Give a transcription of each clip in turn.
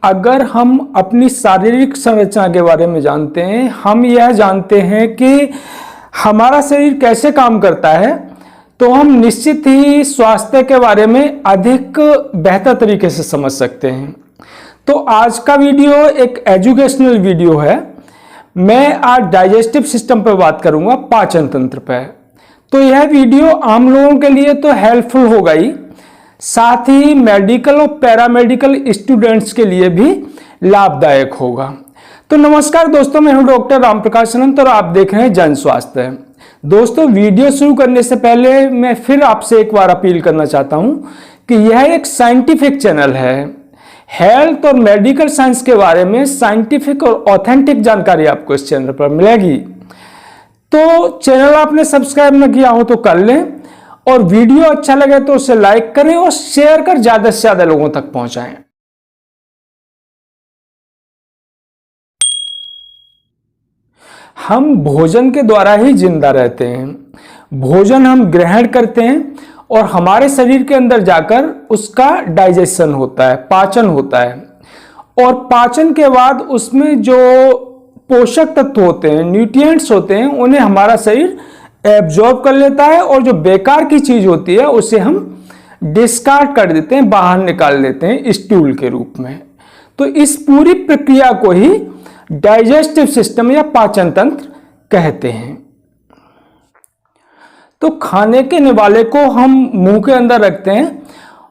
अगर हम अपनी शारीरिक संरचना के बारे में जानते हैं, हम यह जानते हैं कि हमारा शरीर कैसे काम करता है, तो हम निश्चित ही स्वास्थ्य के बारे में अधिक बेहतर तरीके से समझ सकते हैं। तो आज का वीडियो एक एजुकेशनल वीडियो है। मैं आज डाइजेस्टिव सिस्टम पर बात करूंगा, पाचन तंत्र पर। तो यह वीडियो आम लोगों के लिए तो हेल्पफुल होगा ही, साथ ही मेडिकल और पैरामेडिकल स्टूडेंट्स के लिए भी लाभदायक होगा। तो नमस्कार दोस्तों, मैं हूं डॉक्टर रामप्रकाश अनंत और आप देख रहे हैं जन स्वास्थ्य। दोस्तों, वीडियो शुरू करने से पहले मैं फिर आपसे एक बार अपील करना चाहता हूं कि यह एक साइंटिफिक चैनल है। हेल्थ और मेडिकल साइंस के बारे में साइंटिफिक और ऑथेंटिक जानकारी आपको इस चैनल पर मिलेगी। तो चैनल आपने सब्सक्राइब न किया हो तो कर लें, और वीडियो अच्छा लगे तो उसे लाइक करें और शेयर कर ज्यादा से ज्यादा लोगों तक पहुंचाएं। हम भोजन के द्वारा ही जिंदा रहते हैं। भोजन हम ग्रहण करते हैं और हमारे शरीर के अंदर जाकर उसका डाइजेशन होता है, पाचन होता है। और पाचन के बाद उसमें जो पोषक तत्व होते हैं, न्यूट्रिएंट्स होते हैं, उन्हें हमारा शरीर एब्जॉर्ब कर लेता है और जो बेकार की चीज होती है उसे हम डिस्कार्ड कर देते हैं, बाहर निकाल देते हैं स्टूल के रूप में। तो इस पूरी प्रक्रिया को ही डाइजेस्टिव सिस्टम या पाचन तंत्र कहते हैं। तो खाने के निवाले को हम मुंह के अंदर रखते हैं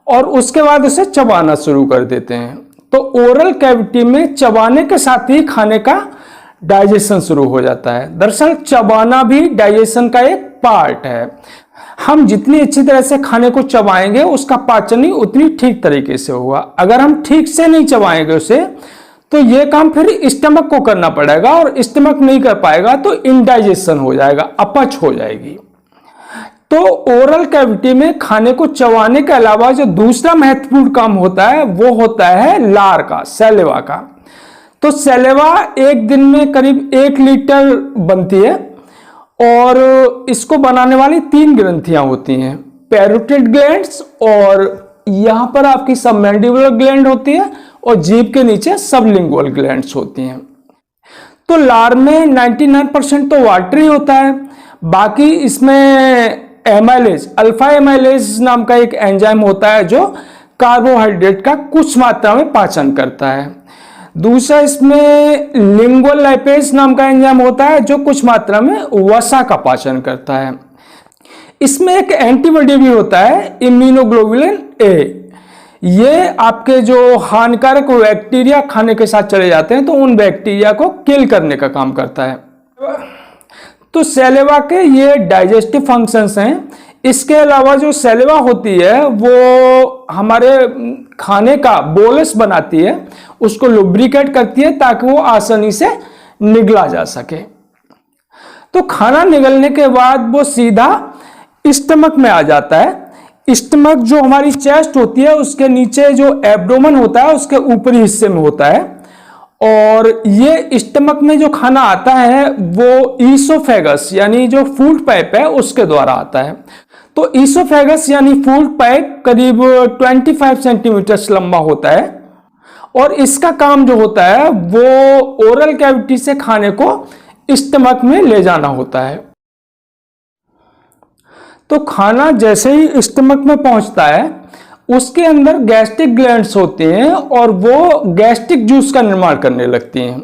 और उसके बाद उसे चबाना शुरू कर देते हैं। तो ओरल कैविटी में चबाने के साथ ही खाने का डाइजेशन शुरू हो जाता है। दरअसल चबाना भी डाइजेशन का एक पार्ट है। हम जितनी अच्छी तरह से खाने को चबाएंगे उसका पाचन ही उतनी ठीक तरीके से होगा। अगर हम ठीक से नहीं चबाएंगे उसे तो ये काम फिर स्टमक को करना पड़ेगा, और स्टमक नहीं कर पाएगा तो इनडाइजेशन हो जाएगा, अपच हो जाएगी। तो ओरल कैविटी में खाने को चबाने के अलावा जो दूसरा महत्वपूर्ण काम होता है वो होता है लार का, सैलेवा का। तो सैलेवा एक दिन में करीब 1 लीटर बनती है और इसको बनाने वाली 3 ग्रंथियां होती हैं, पैरोटिड ग्लैंड्स, और यहां पर आपकी सबमैंडिबुलर ग्लैंड होती है और जीभ के नीचे सबलिंगुअल ग्लैंड्स होती हैं। तो लार में 99% तो वाटर ही होता है। बाकी इसमें एमाइलेज, अल्फा एमाइलेज नाम का एक एंजाइम होता है जो कार्बोहाइड्रेट का कुछ मात्रा में पाचन करता है। दूसरा इसमें लिंगुअल लाइपेज नाम का एंजाइम होता है जो कुछ मात्रा में वसा का पाचन करता है। इसमें एक एंटीबॉडी भी होता है, इम्यूनोग्लोबुलिन ए। ये आपके जो हानिकारक बैक्टीरिया खाने के साथ चले जाते हैं तो उन बैक्टीरिया को किल करने का काम करता है। तो सैलेवा के ये डाइजेस्टिव फंक्शंस हैं। इसके अलावा जो सैलेवा होती है वो हमारे खाने का बोलस बनाती है, उसको लुब्रिकेट करती है ताकि वो आसानी से निगला जा सके। तो खाना निगलने के बाद वो सीधा स्टमक में आ जाता है। स्टमक जो हमारी चेस्ट होती है उसके नीचे जो एब्डोमेन होता है उसके ऊपरी हिस्से में होता है, और ये स्टमक में जो खाना आता है वो ईसोफेगस यानी जो फूड पाइप है उसके द्वारा आता है। तो ईसोफेगस यानी फूड पाइप करीब 25 सेंटीमीटर लंबा होता है, और इसका काम जो होता है वो ओरल कैविटी से खाने को स्टमक में ले जाना होता है। तो खाना जैसे ही स्टमक में पहुंचता है उसके अंदर गैस्ट्रिक ग्लैंड्स होते हैं और वो गैस्ट्रिक जूस का निर्माण करने लगती हैं।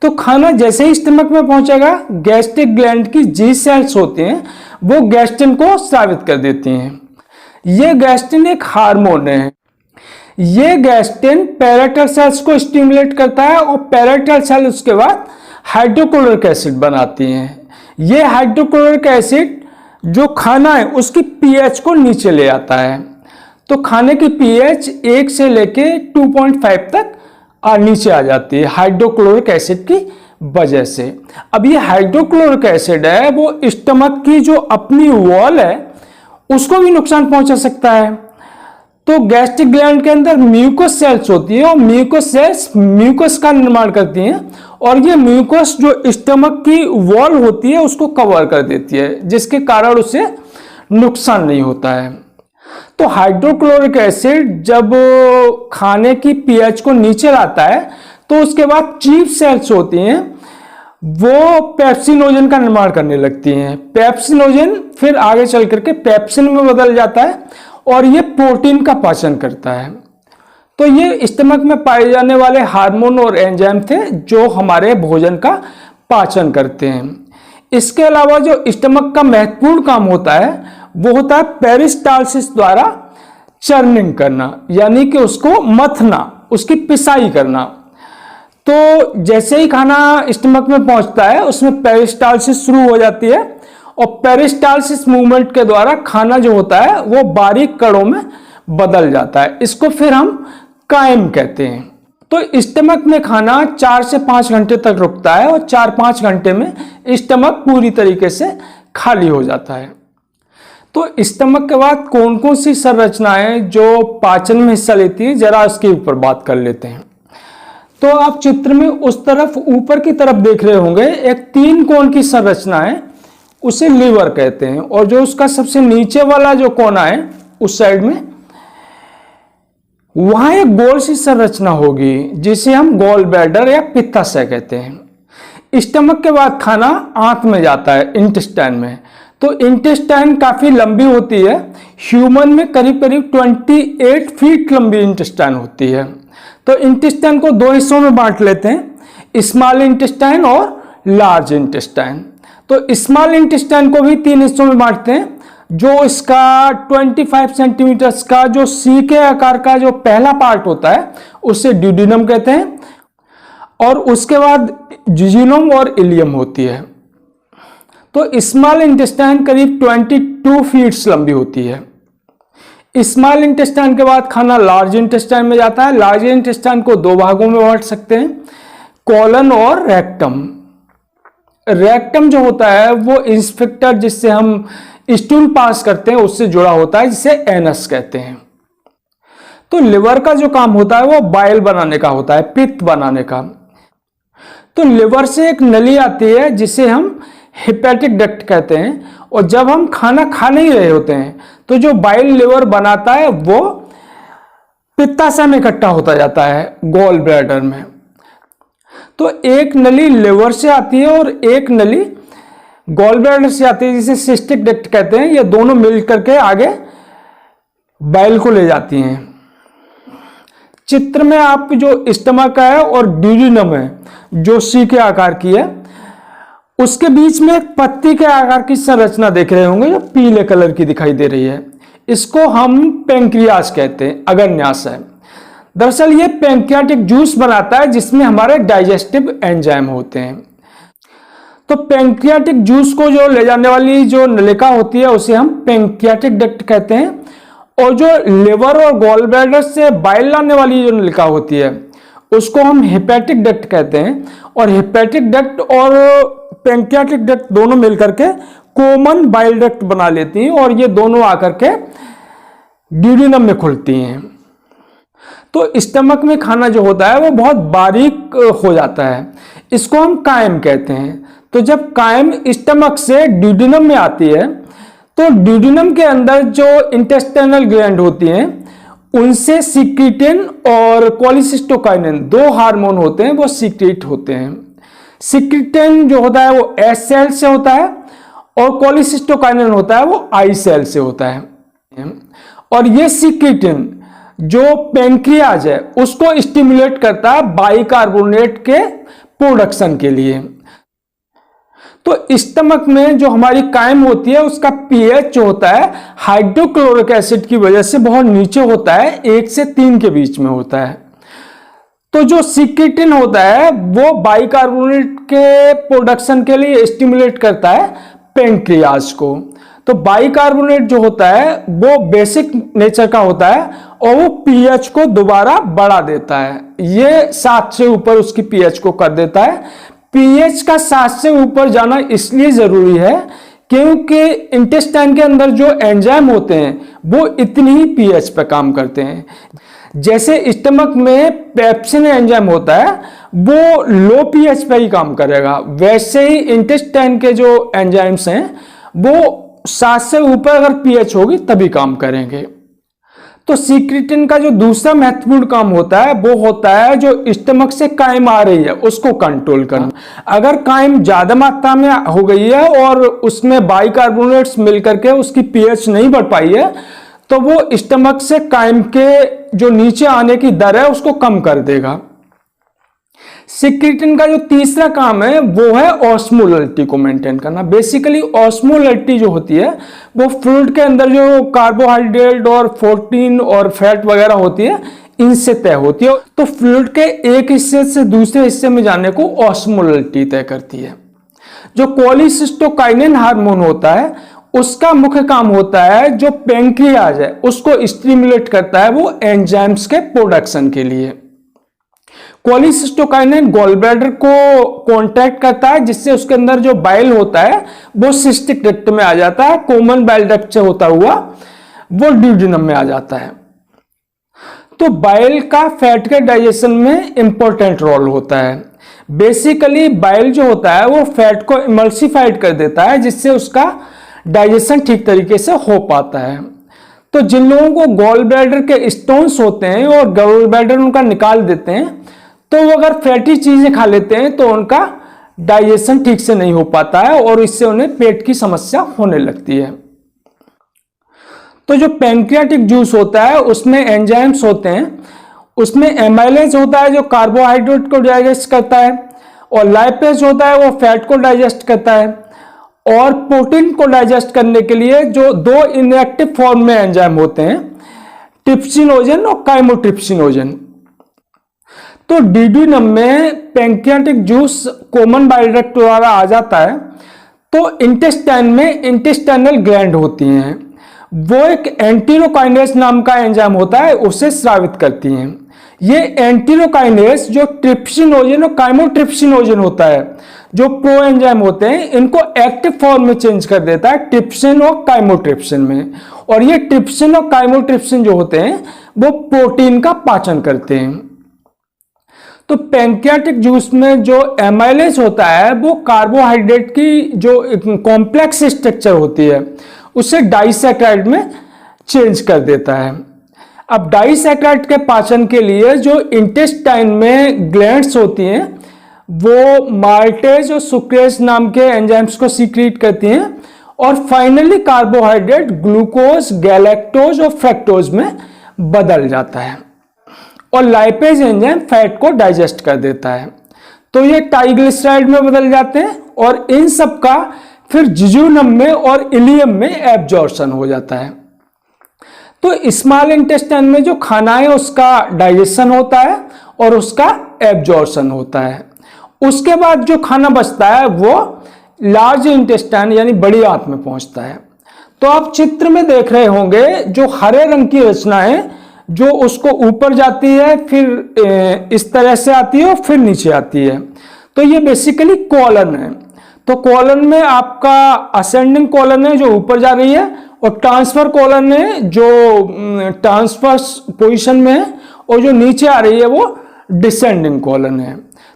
तो खाना जैसे ही स्टमक में पहुंचेगा, गैस्ट्रिक ग्लैंड की जी सेल्स होती हैं, वो गैस्ट्रिन को स्रावित कर देती हैं। ये गैस्ट्रिन एक हार्मोन है। ये गैस्ट्रिन पैराइटल सेल्स को स्टिमुलेट करता है और पैराइटल सेल उसके बाद हाइड्रोक्लोरिक एसिड बनाती हैं। ये हाइड्रोक्लोरिक एसिड जो खाना है उसकी पीएच को नीचे ले आता है। तो खाने की पीएच 1 से लेके 2.5 तक नीचे आ जाती है हाइड्रोक्लोरिक एसिड की वजह से। अब ये हाइड्रोक्लोरिक एसिड है वो स्टमक की जो अपनी वॉल है उसको भी नुकसान पहुंचा सकता है। तो गैस्ट्रिक ग्लैंड के अंदर म्यूकस सेल्स होती है और म्यूकस सेल्स म्यूकस का निर्माण करती हैं, और ये म्यूकस जो स्टमक की वॉल होती है उसको कवर कर देती है, जिसके कारण उसे नुकसान नहीं होता है। तो हाइड्रोक्लोरिक एसिड जब खाने की पीएच को नीचे लाता है तो उसके बाद चीफ सेल्स होती हैं, वो पेप्सिनोजन का निर्माण करने लगती हैं। पेप्सिनोजन फिर आगे चल करके पेप्सिन में बदल जाता है और ये प्रोटीन का पाचन करता है। तो ये स्टमक में पाए जाने वाले हार्मोन और एंजाइम थे जो हमारे भोजन का पाचन करते हैं। इसके अलावा जो स्टमक का महत्वपूर्ण काम होता है वो होता है पेरिस्टालसिस द्वारा चर्निंग करना, यानी कि उसको मथना, उसकी पिसाई करना। तो जैसे ही खाना स्टमक में पहुंचता है उसमें पेरिस्टालसिस शुरू हो जाती है और पेरिस्टालसिस मूवमेंट के द्वारा खाना जो होता है वो बारीक कणों में बदल जाता है। इसको फिर हम कायम कहते हैं। तो स्टमक में खाना 4 से 5 घंटे तक रुकता है और 4-5 घंटे में स्टमक पूरी तरीके से खाली हो जाता है। तो स्टमक के बाद कौन कौन सी संरचनाएं जो पाचन में हिस्सा लेती हैं, जरा उसके ऊपर बात कर लेते हैं। तो आप चित्र में उस तरफ ऊपर की तरफ देख रहे होंगे, एक 3 कोण की संरचना है, उसे लीवर कहते हैं। और जो उसका सबसे नीचे वाला जो कोना है उस साइड में, वहां एक गोल सी संरचना होगी जिसे हम गॉल ब्लैडर या पित्ताशय कहते हैं। स्टमक के बाद खाना आंत में जाता है, इंटेस्टाइन में। तो इंटेस्टाइन काफी लंबी होती है, ह्यूमन में करीब करीब 28 फीट लंबी इंटेस्टाइन होती है। तो इंटेस्टाइन को 2 हिस्सों में बांट लेते हैं, स्मॉल इंटेस्टाइन और लार्ज इंटेस्टाइन। तो स्मॉल इंटेस्टाइन को भी 3 हिस्सों में बांटते हैं। जो इसका 25 सेंटीमीटर का जो सी के आकार का जो पहला पार्ट होता है उसे ड्यूडेनम कहते हैं, और उसके बाद जिजिनम और इलियम होती है। तो स्मॉल इंटेस्टाइन करीब 22 फीट लंबी होती है। स्मॉल इंटेस्टाइन के बाद खाना लार्ज इंटेस्टाइन में जाता है। लार्ज इंटेस्टाइन को 2 भागों में बांट सकते हैं, कॉलन और रेक्टम। रेक्टम जो होता है वो इंस्पेक्टर जिससे हम स्टूल पास करते हैं उससे जुड़ा होता है, जिसे एनस कहते हैं। तो लिवर का जो काम होता है वो बाइल बनाने का होता है, पित्त बनाने का। तो लिवर से एक नली आती है जिसे हम हेपेटिक डक्ट कहते हैं, और जब हम खाना खा नहीं रहे होते हैं तो जो बाइल लिवर बनाता है वो पित्ताशय में इकट्ठा होता जाता है, गॉल ब्लैडर में। तो एक नली लिवर से आती है और एक नली गॉल ब्लैडर से आती है, जिसे सिस्टिक डक्ट कहते हैं। ये दोनों मिल करके आगे बाइल को ले जाती हैं। चित्र में आप जो स्टमक है और ड्यूडेनम है जो सी के आकार की है, उसके बीच में एक पत्ती के आकार की संरचना देख रहे होंगे जो पीले कलर की दिखाई दे रही है। इसको हम पेंक्रियाज कहते हैं, अग्रन्यास है। दरअसल ये पैंक्रियाटिक जूस बनाता है जिसमें हमारे डाइजेस्टिव एंजाइम होते हैं। तो पैंक्रियाटिक जूस को जो ले जाने वाली जो नलिका होती है उसे हम पैंक्रियाटिक डक्ट कहते हैं, और जो लिवर और गॉल ब्लैडर से बाइल लाने वाली जो नलिका होती है उसको हम हेपेटिक डक्ट कहते हैं। और हेपेटिक डक्ट और पैंक्रियाटिक डक्ट दोनों मिलकर के कॉमन बाइल डक्ट बना लेती हैं, और ये दोनों आकर के ड्यूडेनम में खुलती हैं। तो स्टमक में खाना जो होता है वो बहुत बारीक हो जाता है, इसको हम कायम कहते हैं। तो जब कायम स्टमक से ड्यूडेनम में आती है तो ड्यूडेनम के अंदर जो इंटेस्टाइनल ग्लैंड होती हैं उनसे सिक्रीटिन और कोलिसिस्टोकाइनिन 2 हार्मोन होते हैं, वो सिक्रीट होते हैं। सिक्रीटिन जो होता है वो एस सेल से होता है और कोलिसिस्टोकाइनिन होता है वो आई सेल से होता है। और ये सिक्रीटिन जो पैंक्रियाज है उसको स्टिमुलेट करता है बाइकार्बोनेट के प्रोडक्शन के लिए। तो स्टमक में जो हमारी कायम होती है उसका पीएच जो होता है हाइड्रोक्लोरिक एसिड की वजह से बहुत नीचे होता है, 1 से 3 के बीच में होता है। तो जो सिक्रीटिन होता है वो बाइकार्बोनेट के प्रोडक्शन के लिए स्टिमुलेट करता है पैंक्रियाज को। तो बाइकार्बोनेट जो होता है वो बेसिक नेचर का होता है और वो पीएच को दोबारा बढ़ा देता है, ये 7 से ऊपर उसकी पीएच को कर देता है। पीएच का 7 से ऊपर जाना इसलिए जरूरी है क्योंकि इंटेस्टाइन के अंदर जो एंजाइम होते हैं वो इतनी ही पीएच पे काम करते हैं। जैसे स्टमक में पेप्सिन एंजाइम होता है वो लो पीएच पे ही काम करेगा, वैसे ही इंटेस्टाइन के जो एंजाइम्स हैं वो 7 से ऊपर अगर पीएच होगी तभी काम करेंगे। तो सीक्रेटिन का जो दूसरा महत्वपूर्ण काम होता है वो होता है जो स्टमक से काइम आ रही है उसको कंट्रोल करना। अगर काइम ज्यादा मात्रा में हो गई है और उसमें बाइकार्बोनेट्स मिलकर के उसकी पीएच नहीं बढ़ पाई है तो वो स्टमक से काइम के जो नीचे आने की दर है उसको कम कर देगा। सीक्रेटिन का जो तीसरा काम है वो है ऑस्मोलरिटी को मेंटेन करना। बेसिकली ऑस्मोलरिटी जो होती है वो फ्लूइड के अंदर जो कार्बोहाइड्रेट और प्रोटीन और फैट वगैरह होती है इनसे तय होती है। तो फ्लूइड के एक हिस्से से दूसरे हिस्से में जाने को ऑस्मोलरिटी तय करती है। जो कोलिसिस्टोकाइनिन हार्मोन होता है उसका मुख्य काम होता है जो पैंक्रियाज है उसको स्टिमुलेट करता है वो एंजाइम्स के प्रोडक्शन के लिए। कोलिसिस्टोकाइनिन गॉल ब्लैडर को कॉन्ट्रैक्ट करता है जिससे उसके अंदर जो बाइल होता है वो सिस्टिक डक्ट में आ जाता है, कॉमन बाइल डक्ट से होता हुआ वो ड्यूडेनम में आ जाता है। तो बाइल का फैट के डाइजेशन में इंपॉर्टेंट रोल होता है। बेसिकली बाइल जो होता है वो फैट को इमल्सिफाइड कर देता है जिससे उसका डाइजेशन ठीक तरीके से हो पाता है। तो जिन लोगों को गॉल ब्लैडर के स्टोन्स होते हैं और गॉल ब्लैडर उनका निकाल देते हैं तो वो अगर फैटी चीजें खा लेते हैं तो उनका डाइजेशन ठीक से नहीं हो पाता है और इससे उन्हें पेट की समस्या होने लगती है। तो जो पैंक्रियाटिक जूस होता है उसमें एंजाइम्स होते हैं, उसमें एमाइलेज होता है जो कार्बोहाइड्रेट को डाइजेस्ट करता है और लाइपेज होता है वो फैट को डाइजेस्ट करता है और प्रोटीन को डाइजेस्ट करने के लिए जो दो इनएक्टिव फॉर्म में एंजाइम होते हैं ट्रिप्सिनोजन और काइमोट्रिप्सिनोजन। तो ड्यूडेनम में pancreatic juice common bile duct द्वारा आ जाता है तो इंटेस्टाइन में इंटेस्टाइनल ग्लैंड होती हैं, वो एक एंटीरोकाइनेज नाम का एंजाइम होता है उसे स्रावित करती हैं। ये एंटीरोकाइनेज जो ट्रिप्सिनोजन और काइमोट्रिप्सिनोजन होता है जो प्रो एंजाइम होते हैं इनको एक्टिव फॉर्म में चेंज कर देता है ट्रिप्सिन और काइमोट्रिप्सिन में। और ये ट्रिप्सिन और काइमोट्रिप्सिन जो होते हैं वो प्रोटीन का पाचन करते हैं। तो पैंक्रियाटिक जूस में जो एमाइलेज होता है वो कार्बोहाइड्रेट की जो कॉम्प्लेक्स स्ट्रक्चर होती है उसे डाइसैकेराइड में चेंज कर देता है। अब डाइसैकेराइड के पाचन के लिए जो इंटेस्टाइन में ग्लैंड्स होती हैं वो माल्टेज और सुक्रेज नाम के एंजाइम्स को सीक्रेट करती हैं और फाइनली कार्बोहाइड्रेट ग्लूकोज, गैलेक्टोज और फ्रक्टोज में बदल जाता है और लाइपेज एंजाइम फैट को डाइजेस्ट कर देता है। तो ये ट्राइग्लिसराइड में बदल जाते हैं और इन सब का फिर जिजुनम में और इलियम में एब्जॉर्प्शन हो जाता है। तो स्मॉल इंटेस्टाइन में जो खाना है उसका डाइजेशन होता है और उसका एब्जॉर्प्शन होता है। उसके बाद जो खाना बचता है वो लार्ज इंटेस्टाइन यानी बड़ी आंत में पहुंचता है। तो आप चित्र में देख रहे होंगे जो हरे रंग की रचना है जो उसको ऊपर जाती है फिर इस तरह से आती है और फिर नीचे आती है। तो ये बेसिकली कॉलन है। तो कॉलन में आपका असेंडिंग कॉलन है जो ऊपर जा रही है और ट्रांसफर कॉलन है जो ट्रांसफर पोजीशन में है और जो नीचे आ रही है वो डिसेंडिंग कॉलन है।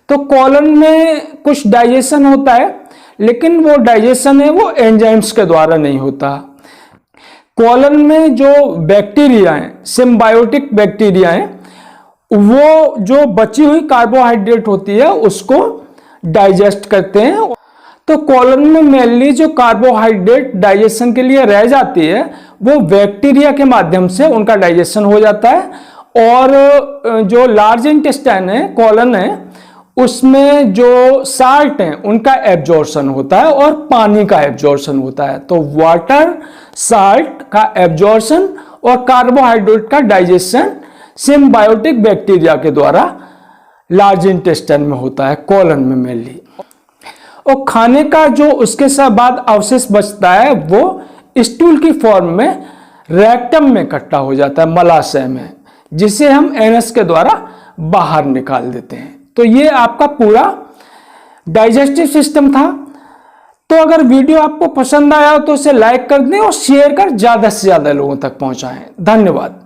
तो कॉलन में कुछ डाइजेशन होता है लेकिन वो डाइजेशन है वो एंजाइम्स के द्वारा नहीं होता। कॉलन में जो बैक्टीरिया हैं सिम्बायोटिक बैक्टीरिया हैं वो जो बची हुई कार्बोहाइड्रेट होती है उसको डाइजेस्ट करते हैं। तो कॉलन में मेनली जो कार्बोहाइड्रेट डाइजेशन के लिए रह जाती है वो बैक्टीरिया के माध्यम से उनका डाइजेशन हो जाता है और जो लार्ज इंटेस्टाइन है कॉलन है उसमें जो साल्ट हैं उनका एब्जॉर्प्शन होता है और पानी का एब्जॉर्प्शन होता है। तो वाटर, साल्ट का एब्जॉर्प्शन और कार्बोहाइड्रेट का डाइजेशन सिम्बायोटिक बैक्टीरिया के द्वारा लार्ज इंटेस्टाइन में होता है, कॉलन में मेनली। और खाने का जो उसके साथ बाद अवशेष बचता है वो स्टूल की फॉर्म में रेक्टम में इकट्ठा हो जाता है, मलाशय में, जिसे हम एनस के द्वारा बाहर निकाल देते हैं। तो ये आपका पूरा डाइजेस्टिव सिस्टम था। तो अगर वीडियो आपको पसंद आया हो तो उसे लाइक कर दें और शेयर कर ज्यादा से ज्यादा लोगों तक पहुंचाएं। धन्यवाद।